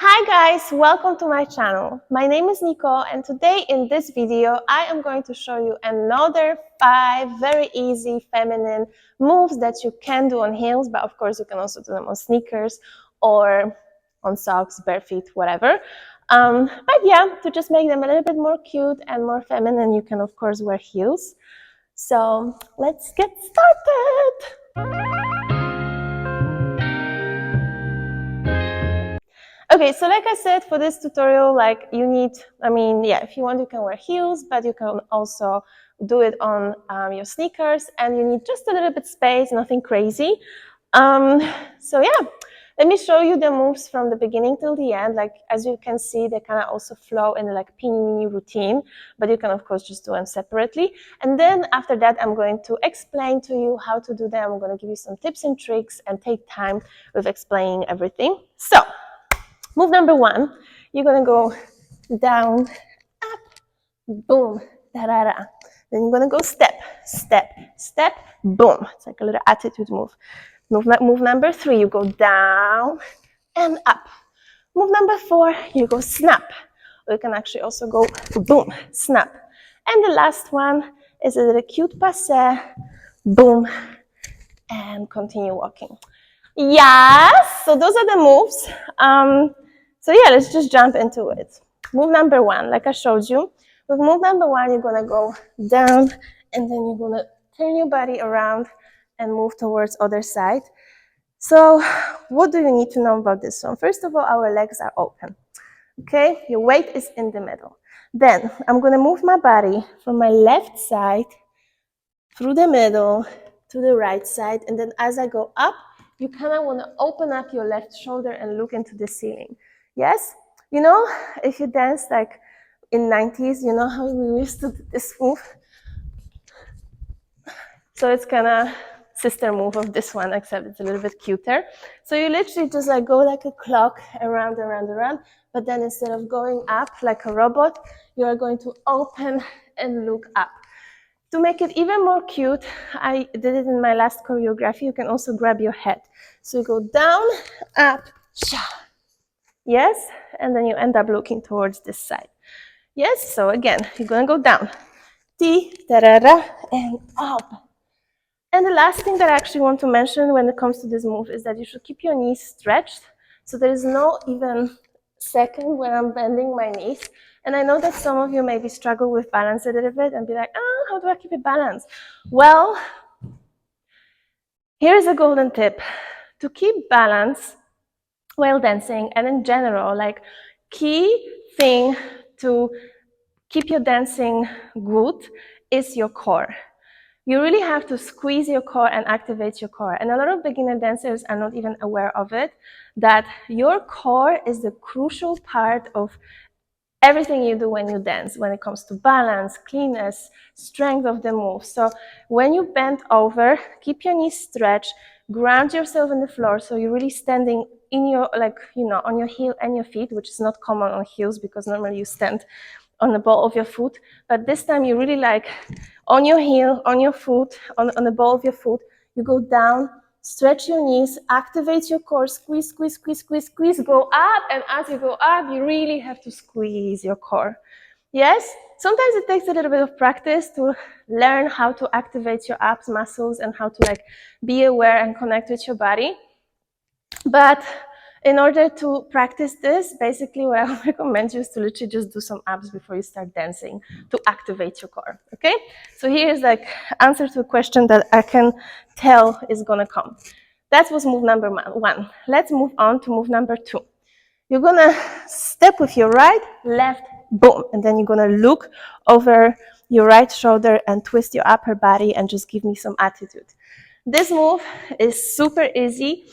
Hi guys, welcome to my channel. My name is Nicole and today in this video I am going to show you another 5 very easy feminine moves that you can do on heels, but of course you can also do them on sneakers or on socks, bare feet, whatever. But yeah, to just make them a little bit more cute and more feminine, you can of course wear heels. So let's get started. Okay, so like I said, for this tutorial, if you want, you can wear heels, but you can also do it on your sneakers, and you need just a little bit space, nothing crazy. So yeah, let me show you the moves from the beginning till the end. Like, as you can see, they kind of also flow in the mini routine, but you can of course just do them separately. And then after that, I'm going to explain to you how to do them. I'm going to give you some tips and tricks and take time with explaining everything. So move number 1, you're gonna go down, up, boom, da-da-da. Then you're gonna go step, step, step, boom. It's like a little attitude move. Move number 3, you go down and up. Move number 4, you go snap. Or you can actually also go boom, snap. And the last one is a little cute passe, boom, and continue walking. Yes, so those are the moves. So yeah, let's just jump into it. Move number 1, like I showed you. With move number 1, you're gonna go down and then you're gonna turn your body around and move towards other side. So what do you need to know about this one? First of all, our legs are open. Okay, your weight is in the middle. Then I'm gonna move my body from my left side through the middle to the right side, and then as I go up, you kind of want to open up your left shoulder and look into the ceiling. Yes? You know, if you dance like in 90s, you know how we used to do this move? So it's kind of sister move of this one, except it's a little bit cuter. So you literally just like go like a clock around, around, around, but then instead of going up like a robot, you are going to open and look up. To make it even more cute, I did it in my last choreography. You can also grab your head. So you go down, up, sha. Yes, and then you end up looking towards this side. Yes, so again, you're gonna go down, ti, da-da-da, and up. And the last thing that I actually want to mention when it comes to this move is that you should keep your knees stretched. So there is no even second when I'm bending my knees. And I know that some of you maybe struggle with balance a little bit and be like, how do I keep it balanced? Well, here's a golden tip. To keep balance while dancing and in general, like key thing to keep your dancing good is your core. You really have to squeeze your core and activate your core. And a lot of beginner dancers are not even aware of it, that your core is the crucial part of everything you do when you dance, when it comes to balance, cleanness, strength of the move. So when you bend over, keep your knees stretched, ground yourself in the floor so you're really standing in your, on your heel and your feet, which is not common on heels because normally you stand on the ball of your foot. But this time you really on your heel, on your foot, on the ball of your foot, you go down, stretch your knees, activate your core, squeeze, squeeze, squeeze, squeeze, squeeze, go up, and as you go up, you really have to squeeze your core. Yes? Sometimes it takes a little bit of practice to learn how to activate your abs muscles and how to be aware and connect with your body. But in order to practice this, basically what I would recommend you is to literally just do some abs before you start dancing to activate your core, okay? So here's answer to a question that I can tell is gonna come. That was move number 1. Let's move on to move number 2. You're gonna step with your right, left, boom, and then you're gonna look over your right shoulder and twist your upper body and just give me some attitude. This move is super easy.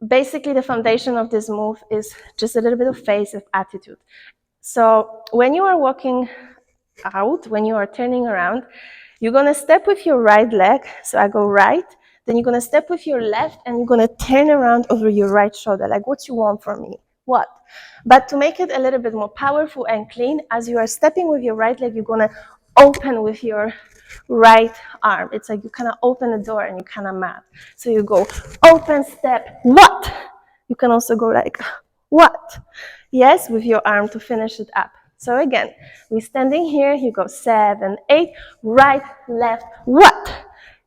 Basically, the foundation of this move is just a little bit of face of attitude. So when you are walking out, when you are turning around, you're going to step with your right leg. So I go right, then you're going to step with your left and you're going to turn around over your right shoulder. Like, what you want from me? What? But to make it a little bit more powerful and clean, as you are stepping with your right leg, you're going to open with your right arm. It's like you kind of open the door and you kind of mad. So you go open, step, what? You can also go like what? Yes, with your arm to finish it up. So again, we're standing here, you go 7, 8, right, left, what?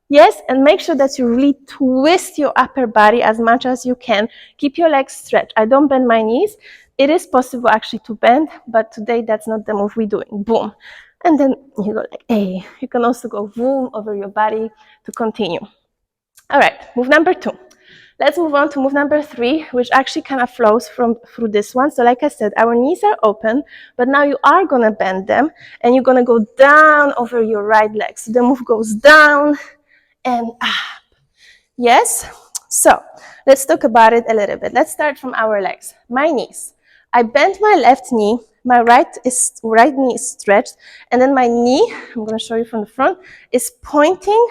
Yes, and make sure that you really twist your upper body as much as you can. Keep your legs stretched. I don't bend my knees. It is possible actually to bend, but today that's not the move we're doing. Boom. And then you go like A. You can also go boom over your body to continue. All right, move number 2. Let's move on to move number 3, which actually kind of flows through this one. So like I said, our knees are open, but now you are going to bend them, and you're going to go down over your right leg. So the move goes down and up. Yes? So let's talk about it a little bit. Let's start from our legs. My knees. I bent my left knee, my right knee is stretched, and then my knee, I'm going to show you from the front, is pointing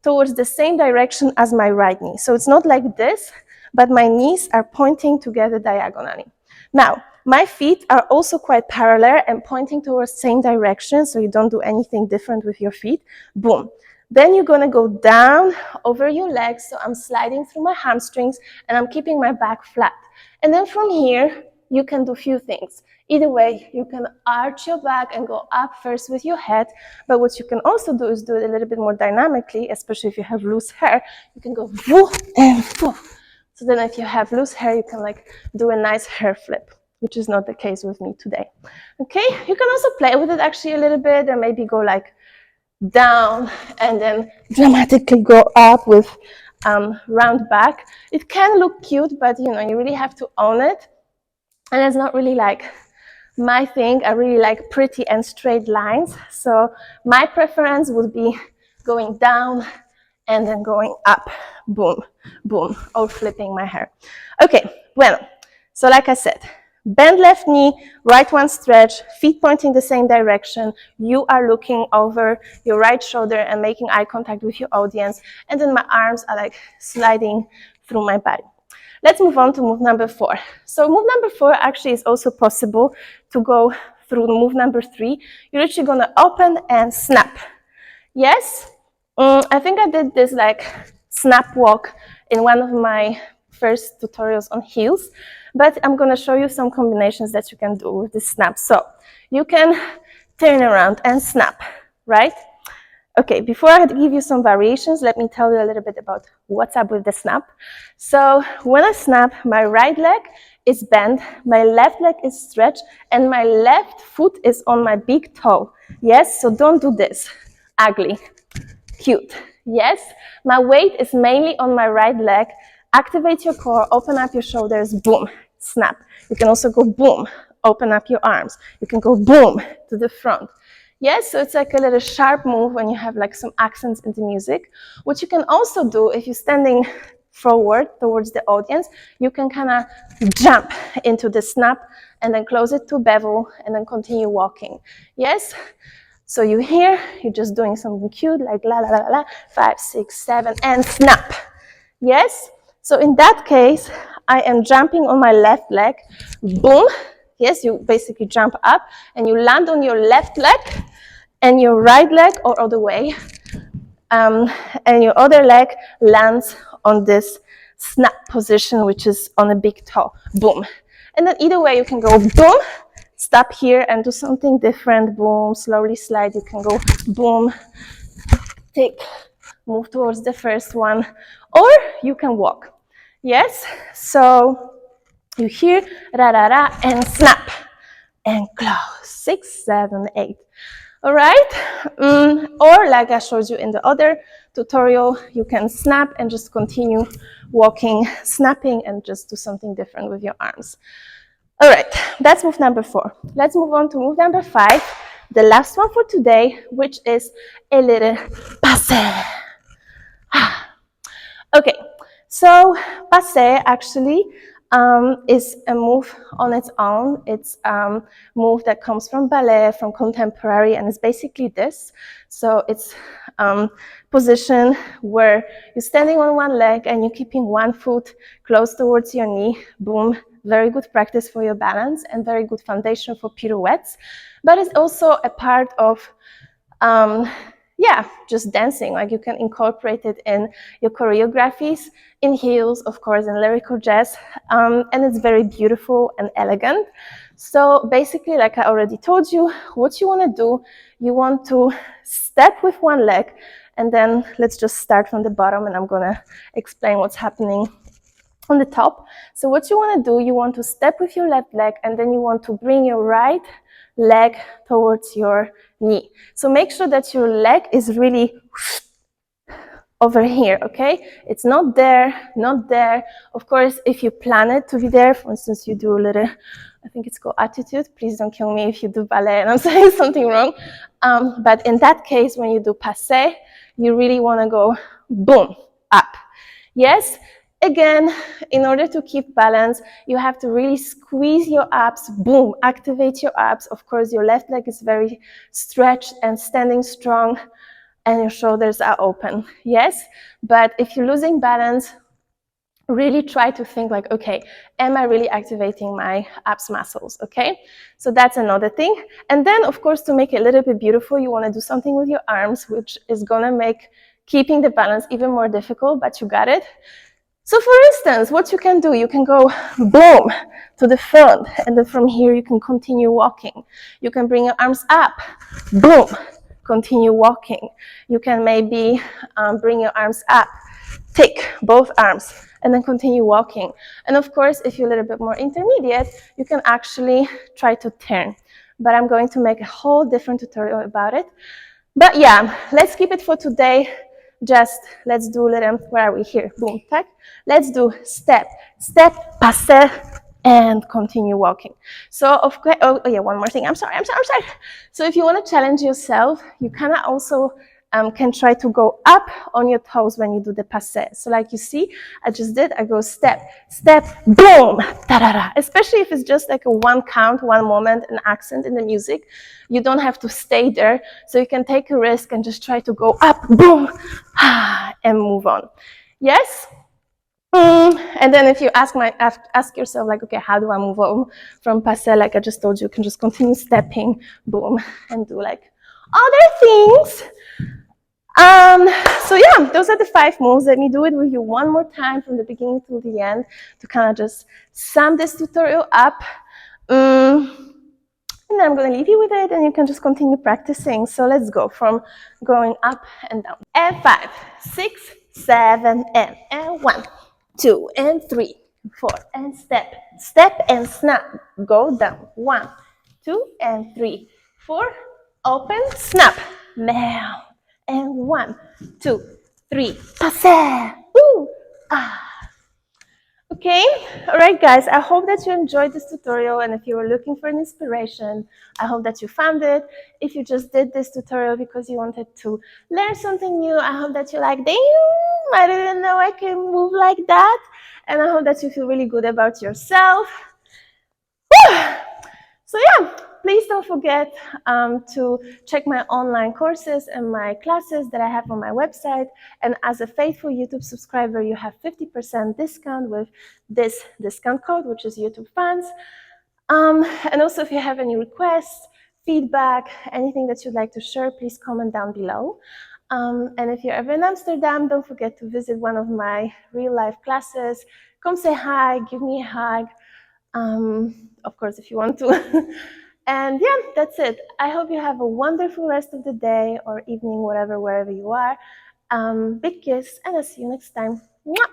towards the same direction as my right knee. So it's not like this, but my knees are pointing together diagonally. Now, my feet are also quite parallel and pointing towards the same direction, so you don't do anything different with your feet. Boom. Then you're going to go down over your legs, so I'm sliding through my hamstrings and I'm keeping my back flat. And then from here, you can do a few things. Either way, you can arch your back and go up first with your head, but what you can also do is do it a little bit more dynamically, especially if you have loose hair. You can go woo and woo. So then if you have loose hair, you can like do a nice hair flip, which is not the case with me today. Okay, you can also play with it actually a little bit and maybe go like down and then dramatically go up with round back. It can look cute, but you know, you really have to own it. And it's not really like my thing. I really like pretty and straight lines. So my preference would be going down and then going up, boom, boom, or flipping my hair. Okay, well, so like I said, bend left knee, right one stretch, feet pointing the same direction. You are looking over your right shoulder and making eye contact with your audience. And then my arms are like sliding through my body. Let's move on to move number 4. So move number 4 actually is also possible to go through move number 3. You're literally going to open and snap. Yes? I think I did this like snap walk in one of my first tutorials on heels, but I'm going to show you some combinations that you can do with this snap. So you can turn around and snap, right? Okay, before I give you some variations, let me tell you a little bit about what's up with the snap. So when I snap, my right leg is bent, my left leg is stretched, and my left foot is on my big toe. Yes, so don't do this. Ugly. Cute. Yes, my weight is mainly on my right leg. Activate your core, open up your shoulders, boom, snap. You can also go boom, open up your arms. You can go boom to the front. Yes, so it's like a little sharp move when you have like some accents in the music. What you can also do if you're standing forward towards the audience, you can kind of jump into the snap and then close it to bevel and then continue walking. Yes, so you're here, you're just doing something cute like la la la la, 5, 6, 7, and snap. Yes, so in that case, I am jumping on my left leg, boom. Yes, you basically jump up and you land on your left leg and your right leg or other way. And your other leg lands on this snap position, which is on a big toe, boom. And then either way, you can go boom, stop here and do something different, boom, slowly slide. You can go boom, tick, move towards the first one, or you can walk. Yes, so you hear ra ra ra and snap and close, 6, 7, 8. All right, or like I showed you in the other tutorial, you can snap and just continue walking, snapping, and just do something different with your arms. All right, that's move number 4. Let's move on to move number 5, the last one for today, which is a little passe. Okay, so passe actually is a move on its own. It's a move that comes from ballet, from contemporary, and it's basically this. So it's position where you're standing on one leg and you're keeping one foot close towards your knee, boom. Very good practice for your balance and very good foundation for pirouettes. But it's also a part of yeah, just dancing. Like you can incorporate it in your choreographies, in heels, of course, in lyrical jazz, and it's very beautiful and elegant. So basically, like I already told you, what you want to do, you want to step with one leg, and then let's just start from the bottom, and I'm gonna explain what's happening on the top. So what you want to do, you want to step with your left leg, and then you want to bring your right leg towards your knee. So make sure that your leg is really over here, okay? It's not there, not there. Of course, if you plan it to be there, for instance, you do a little, I think it's called attitude. Please don't kill me if you do ballet and I'm saying something wrong. But in that case, when you do passé, you really want to go boom, up. Yes? Again, in order to keep balance, you have to really squeeze your abs, boom, activate your abs. Of course, your left leg is very stretched and standing strong, and your shoulders are open. Yes? But if you're losing balance, really try to think like, okay, am I really activating my abs muscles? Okay? So that's another thing. And then, of course, to make it a little bit beautiful, you want to do something with your arms, which is going to make keeping the balance even more difficult, but you got it. So for instance, what you can do, you can go boom to the front, and then from here you can continue walking. You can bring your arms up, boom, continue walking. You can maybe bring your arms up, take both arms, and then continue walking. And of course, if you're a little bit more intermediate, you can actually try to turn. But I'm going to make a whole different tutorial about it. But yeah, let's keep it for today. Just let's do a little, where are we here? Boom, tack. Let's do step, step, passe, and continue walking. So, of course, oh yeah, one more thing. I'm sorry. So if you want to challenge yourself, you kind of also can try to go up on your toes when you do the passe. So like you see, I just did, I go step, step, boom, da-da-da. Especially if it's just like a one count, one moment, an accent in the music. You don't have to stay there. So you can take a risk and just try to go up, boom, and move on. Yes? And then if you ask yourself, like, okay, how do I move on from passe? Like I just told you, you can just continue stepping, boom, and do like other things. So yeah, those are the 5 moves. Let me do it with you one more time from the beginning to the end to kind of just sum this tutorial up. And then I'm going to leave you with it, and you can just continue practicing. So let's go from going up and down. And 5, 6, 7, and 1, 2, and 3, 4, and step, step and snap. Go down. 1, 2, and 3, 4. Open, snap. Now. And 1, 2, 3. Passe. Ooh. Ah. Okay, all right guys, I hope that you enjoyed this tutorial, and if you were looking for an inspiration, I hope that you found it. If you just did this tutorial because you wanted to learn something new, I hope that you're like, damn, I didn't know I can move like that, and I hope that you feel really good about yourself. So yeah, please don't forget to check my online courses and my classes that I have on my website. And as a faithful YouTube subscriber, you have 50% discount with this discount code, which is YouTube Fans. And also, if you have any requests, feedback, anything that you'd like to share, please comment down below. And if you're ever in Amsterdam, don't forget to visit one of my real-life classes. Come say hi, give me a hug. Of course, if you want to. And yeah, that's it. I hope you have a wonderful rest of the day or evening, whatever, wherever you are. Big kiss, and I'll see you next time. Mwah!